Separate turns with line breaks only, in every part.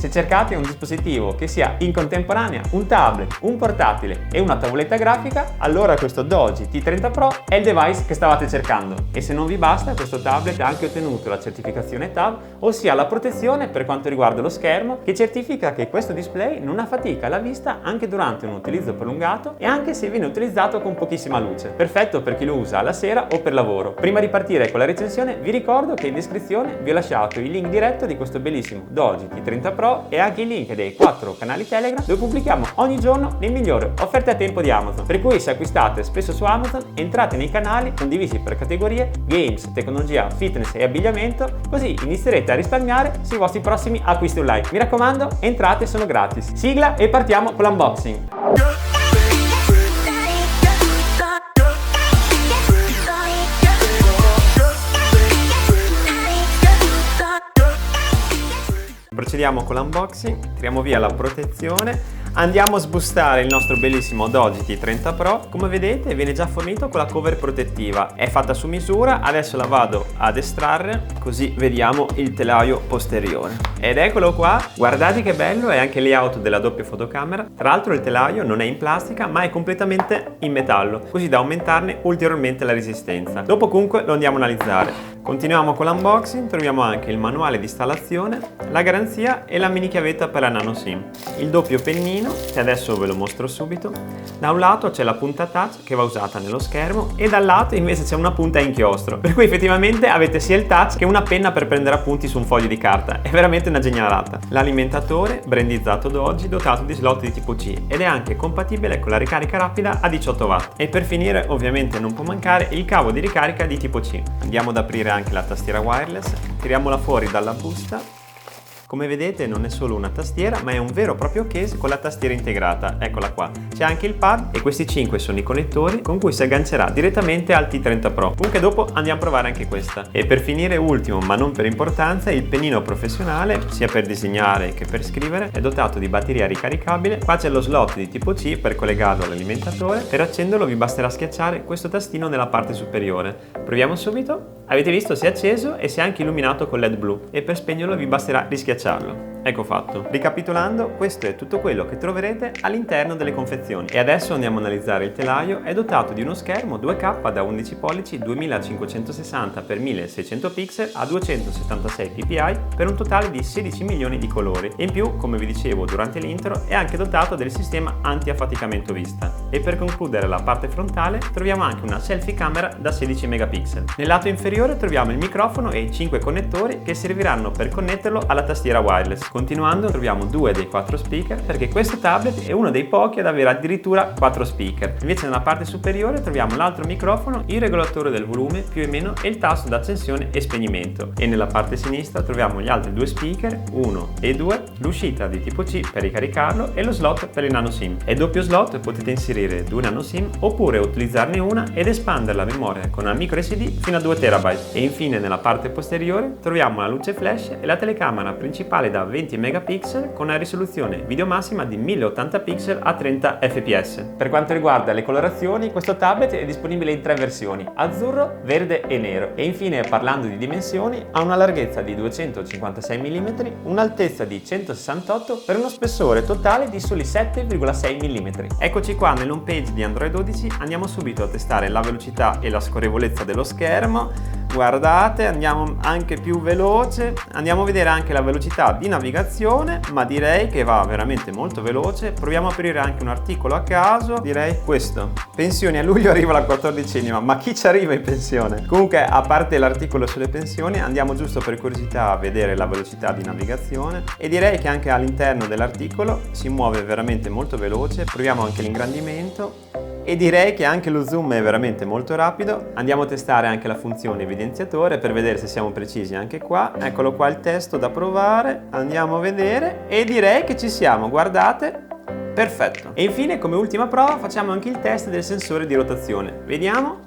Se cercate un dispositivo che sia in contemporanea un tablet, un portatile e una tavoletta grafica, allora questo Doji T30 Pro è il device che stavate cercando. E se non vi basta, questo tablet ha anche ottenuto la certificazione TAB, ossia la protezione per quanto riguarda lo schermo, che certifica che questo display non ha fatica alla vista anche durante un utilizzo prolungato e anche se viene utilizzato con pochissima luce. Perfetto per chi lo usa alla sera o per lavoro. Prima di partire con la recensione vi ricordo che in descrizione vi ho lasciato il link diretto di questo bellissimo Doji T30 Pro e anche il link dei 4 canali Telegram dove pubblichiamo ogni giorno le migliori offerte a tempo di Amazon. Per cui se acquistate spesso su Amazon, entrate nei canali condivisi per categorie games, tecnologia, fitness e abbigliamento, così inizierete a risparmiare sui vostri prossimi acquisti online. Mi raccomando, entrate, sono gratis. Sigla e partiamo con l'unboxing. Procediamo con l'unboxing, tiriamo via la protezione, andiamo a sbustare il nostro bellissimo Doji T30 Pro. Come vedete viene già fornito con la cover protettiva, è fatta su misura, adesso la vado ad estrarre così vediamo il telaio posteriore. Ed eccolo qua, guardate che bello, è anche il layout della doppia fotocamera. Tra l'altro il telaio non è in plastica ma è completamente in metallo, così da aumentarne ulteriormente la resistenza. Dopo comunque lo andiamo a analizzare. Continuiamo con l'unboxing, troviamo anche il manuale di installazione, la garanzia e la mini chiavetta per la nano SIM. Il doppio pennino, che adesso ve lo mostro subito. Da un lato c'è la punta touch che va usata nello schermo e dal lato invece c'è una punta a inchiostro. Per cui effettivamente avete sia il touch che una penna per prendere appunti su un foglio di carta. È veramente una genialata. L'alimentatore, brandizzato Doji, dotato di slot di tipo C ed è anche compatibile con la ricarica rapida a 18 watt. E per finire ovviamente non può mancare il cavo di ricarica di tipo C. Andiamo ad aprire anche la tastiera wireless, tiriamola fuori dalla busta. Come vedete non è solo una tastiera ma è un vero e proprio case con la tastiera integrata, eccola qua. C'è anche il pad e questi 5 sono i connettori con cui si aggancerà direttamente al T30 Pro. Comunque dopo andiamo a provare anche questa. E per finire ultimo ma non per importanza il pennino professionale, sia per disegnare che per scrivere, è dotato di batteria ricaricabile. Qua c'è lo slot di tipo C per collegarlo all'alimentatore. Per accenderlo vi basterà schiacciare questo tastino nella parte superiore. Proviamo subito. Avete visto si è acceso e si è anche illuminato con LED blu e per spegnerlo vi basterà rischiacciarlo. Ecco fatto. Ricapitolando, questo è tutto quello che troverete all'interno delle confezioni. E adesso andiamo a analizzare il telaio. È dotato di uno schermo 2K da 11 pollici 2560 x 1600 pixel a 276 ppi per un totale di 16 milioni di colori. E in più, come vi dicevo durante l'intro, è anche dotato del sistema anti-affaticamento vista. E per concludere la parte frontale troviamo anche una selfie camera da 16 megapixel. Nel lato inferiore troviamo il microfono e i 5 connettori che serviranno per connetterlo alla tastiera wireless. Continuando troviamo 2 dei 4 speaker perché questo tablet è uno dei pochi ad avere addirittura 4 speaker. Invece nella parte superiore troviamo l'altro microfono, il regolatore del volume più e meno e il tasto d'accensione e spegnimento. E nella parte sinistra troviamo gli altri 2 speaker, 1 e 2, l'uscita di tipo C per ricaricarlo e lo slot per le nano SIM. E doppio slot potete inserire 2 nano SIM oppure utilizzarne una ed espandere la memoria con una micro SD fino a 2 TB. E infine nella parte posteriore troviamo la luce flash e la telecamera principale da 20 megapixel con una risoluzione video massima di 1080 pixel a 30 fps. Per quanto riguarda le colorazioni, questo tablet è disponibile in 3 versioni: azzurro, verde e nero. E infine, parlando di dimensioni, ha una larghezza di 256 mm, un'altezza di 168 per uno spessore totale di soli 7,6 mm. Eccoci qua nell'home page di Android 12, andiamo subito a testare la velocità e la scorrevolezza dello schermo. Guardate, andiamo anche più veloce, andiamo a vedere anche la velocità di navigazione, ma direi che va veramente molto veloce. Proviamo a aprire anche un articolo a caso, direi questo: pensioni a luglio arriva la 14ª, ma chi ci arriva in pensione? Comunque, a parte l'articolo sulle pensioni, andiamo giusto per curiosità a vedere la velocità di navigazione e direi che anche all'interno dell'articolo si muove veramente molto veloce. Proviamo anche l'ingrandimento. E direi che anche lo zoom è veramente molto rapido. Andiamo a testare anche la funzione evidenziatore per vedere se siamo precisi anche qua. Eccolo qua il testo da provare, andiamo a vedere e direi che ci siamo, guardate, perfetto. E infine come ultima prova facciamo anche il test del sensore di rotazione, vediamo.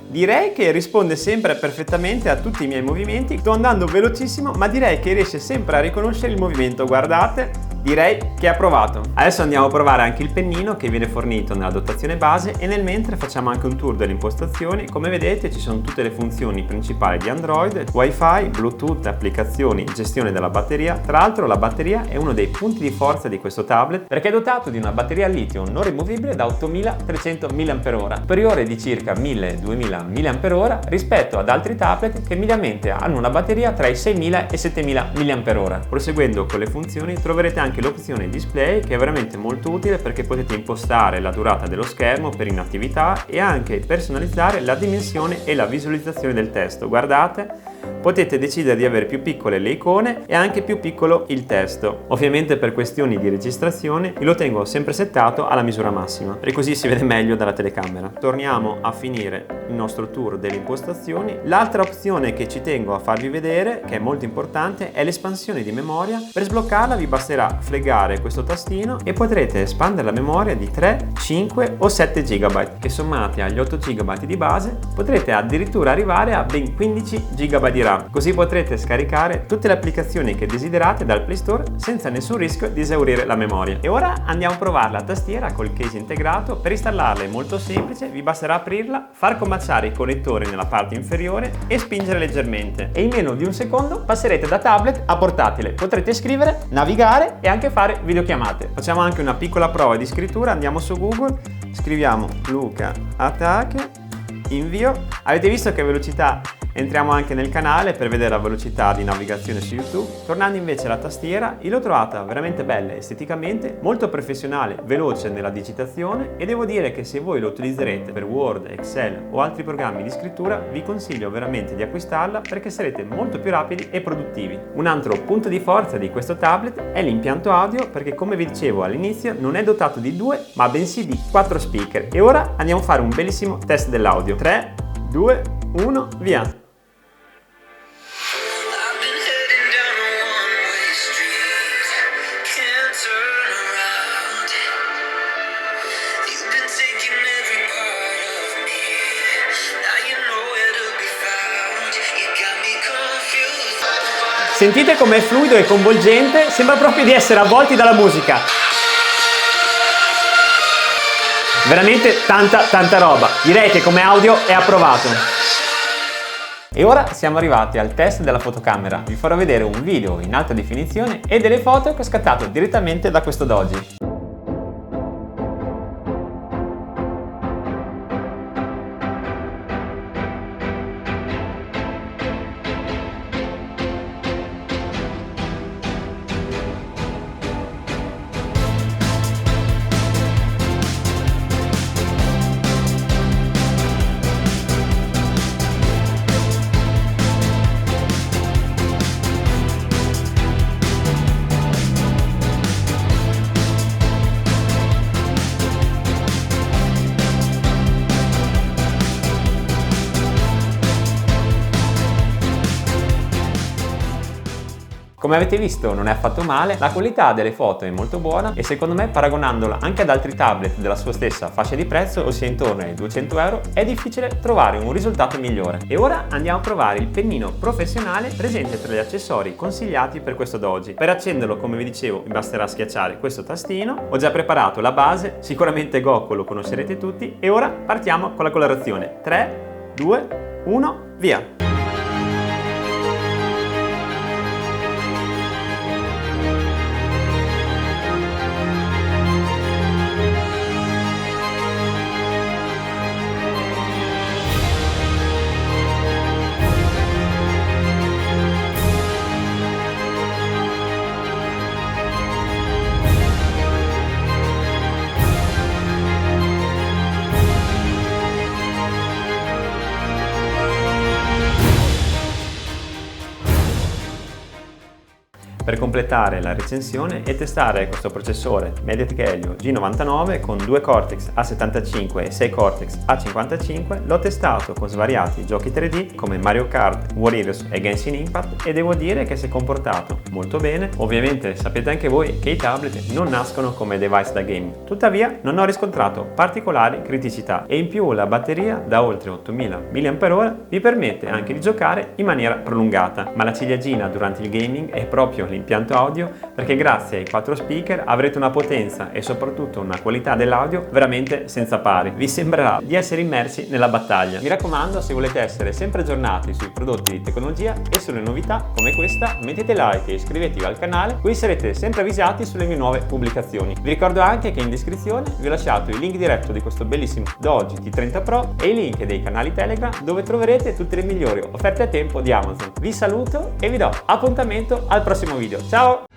Direi che risponde sempre perfettamente a tutti i miei movimenti, sto andando velocissimo ma direi che riesce sempre a riconoscere il movimento, guardate. direi che è approvato. Adesso andiamo a provare anche il pennino che viene fornito nella dotazione base e nel mentre facciamo anche un tour delle impostazioni. Come vedete ci sono tutte le funzioni principali di Android, Wi-Fi, Bluetooth, applicazioni, gestione della batteria. Tra l'altro la batteria è uno dei punti di forza di questo tablet perché è dotato di una batteria litio non rimovibile da 8300 mAh, superiore di circa 1000-2000 mAh rispetto ad altri tablet che mediamente hanno una batteria tra i 6000 e 7000 mAh. Proseguendo con le funzioni troverete anche l'opzione display che è veramente molto utile perché potete impostare la durata dello schermo per inattività e anche personalizzare la dimensione e la visualizzazione del testo. Guardate, potete decidere di avere più piccole le icone e anche più piccolo il testo. Ovviamente per questioni di registrazione io lo tengo sempre settato alla misura massima e così si vede meglio dalla telecamera. Torniamo a finire il nostro tour delle impostazioni. L'altra opzione che ci tengo a farvi vedere, che è molto importante, è l'espansione di memoria. Per sbloccarla vi basterà fregare questo tastino e potrete espandere la memoria di 3, 5 o 7 GB che sommati agli 8 GB di base potrete addirittura arrivare a ben 15 GB di RAM. Così potrete scaricare tutte le applicazioni che desiderate dal Play Store senza nessun rischio di esaurire la memoria. E ora andiamo a provare la tastiera col case integrato. Per installarla è molto semplice, vi basterà aprirla, far combaciare i connettori nella parte inferiore e spingere leggermente e in meno di un secondo passerete da tablet a portatile. Potrete scrivere, navigare e anche fare videochiamate. Facciamo anche una piccola prova di scrittura, andiamo su Google, scriviamo Luca Ataque, invio. Avete visto che velocità? Entriamo anche nel canale per vedere la velocità di navigazione su YouTube. Tornando invece alla tastiera, io l'ho trovata veramente bella esteticamente, molto professionale, veloce nella digitazione e devo dire che se voi lo utilizzerete per Word, Excel o altri programmi di scrittura vi consiglio veramente di acquistarla perché sarete molto più rapidi e produttivi. Un altro punto di forza di questo tablet è l'impianto audio perché come vi dicevo all'inizio non è dotato di 2 ma bensì di 4 speaker e ora andiamo a fare un bellissimo test dell'audio. 3, 2, 1, via! Sentite com'è fluido e coinvolgente, sembra proprio di essere avvolti dalla musica. Veramente tanta roba. Direi che come audio è approvato. E ora siamo arrivati al test della fotocamera. Vi farò vedere un video in alta definizione e delle foto che ho scattato direttamente da questo Doji. Come avete visto non è affatto male, la qualità delle foto è molto buona e secondo me paragonandola anche ad altri tablet della sua stessa fascia di prezzo, ossia intorno ai 200 euro, è difficile trovare un risultato migliore. E ora andiamo a provare il pennino professionale presente tra gli accessori consigliati per questo Doji. Per accenderlo, come vi dicevo, vi basterà schiacciare questo tastino. Ho già preparato la base, sicuramente Gokko lo conoscerete tutti e ora partiamo con la colorazione. 3, 2, 1, via! Per completare la recensione e testare questo processore MediaTek Helio G99 con 2 Cortex A75 e 6 Cortex A55, l'ho testato con svariati giochi 3D come Mario Kart, Warriors e Genshin Impact e devo dire che si è comportato molto bene. Ovviamente sapete anche voi che i tablet non nascono come device da gaming, tuttavia non ho riscontrato particolari criticità e in più la batteria da oltre 8000 mAh vi permette anche di giocare in maniera prolungata, ma la ciliegina durante il gaming è proprio l'impianto audio, perché grazie ai 4 speaker avrete una potenza e soprattutto una qualità dell'audio veramente senza pari. Vi sembrerà di essere immersi nella battaglia. Mi raccomando, se volete essere sempre aggiornati sui prodotti di tecnologia e sulle novità come questa, mettete like e iscrivetevi al canale, così sarete sempre avvisati sulle mie nuove pubblicazioni. Vi ricordo anche che in descrizione vi ho lasciato il link diretto di questo bellissimo Doge T30 Pro e i link dei canali Telegram dove troverete tutte le migliori offerte a tempo di Amazon. Vi saluto e vi do appuntamento al prossimo video. Ciao!